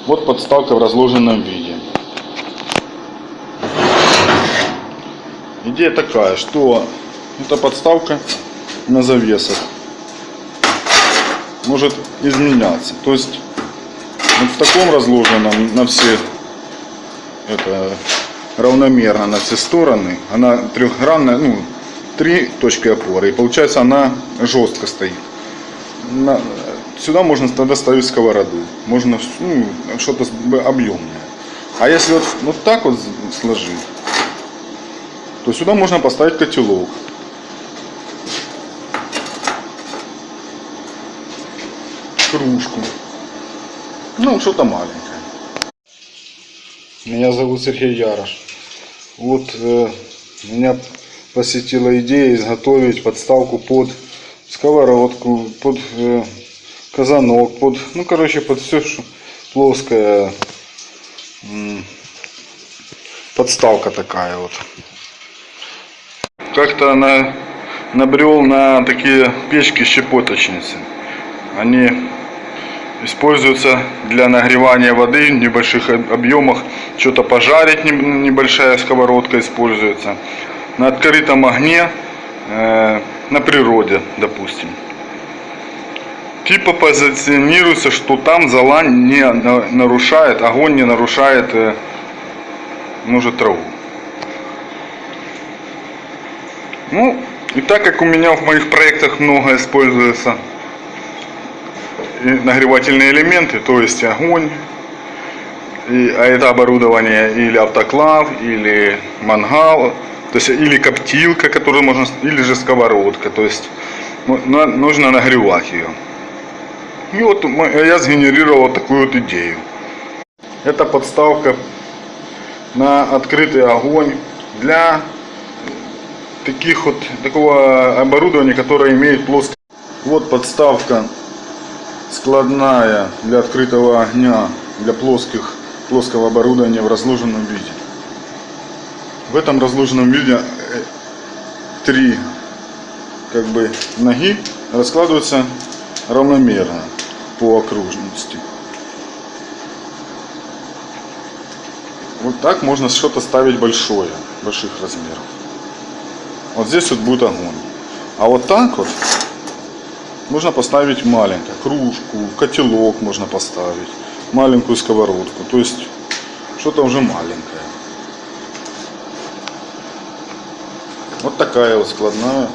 Вот подставка в разложенном виде. Идея такая, что эта подставка на завесах может изменяться. То есть вот в таком разложенном на все это равномерно на все стороны, она трехгранная, ну 3 точки опоры, и получается она жестко стоит. Сюда можно тогда ставить сковороду, можно что-то объемное. А если вот так вот сложить, то сюда можно поставить котелок. Кружку. Ну, что-то маленькое. Меня зовут Сергей Ярош. Вот меня посетила идея изготовить подставку под сковородку, под казанок, под, ну короче, под все, что плоская подставка такая вот. Как-то набрел на такие печки-щепоточницы. Они используются для нагревания воды в небольших объемах. Что-то пожарить, небольшая сковородка используется. На открытом огне, на природе, допустим. Типа позиционируется, что там зола не нарушает, огонь не нарушает, траву. Ну, и так как у меня в моих проектах много используется нагревательные элементы, то есть огонь, а это оборудование или автоклав, или мангал, то есть или коптилка, которую можно, или же сковородка, то есть нужно нагревать ее. И вот я сгенерировал такую вот идею. Это подставка на открытый огонь для такого оборудования, которое имеет плоскость. Вот подставка складная для открытого огня, для плоского оборудования в разложенном виде. В этом разложенном виде 3 ноги раскладываются равномерно по окружности. Вот так можно что-то ставить больших размеров. Вот здесь вот будет огонь. А вот так вот можно поставить маленькую кружку, котелок можно поставить, маленькую сковородку. То есть что-то уже маленькое. Вот такая вот складная.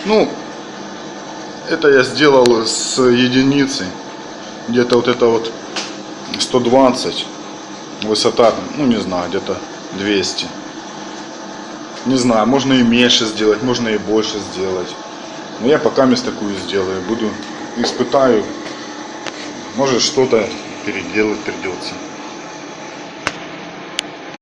Ну, это я сделал с единицы. Где-то вот это вот 120. Высота, ну не знаю, где-то 200. Не знаю, можно и меньше сделать, можно и больше сделать. Но я пока такую сделаю. Испытаю. Может что-то переделать придется.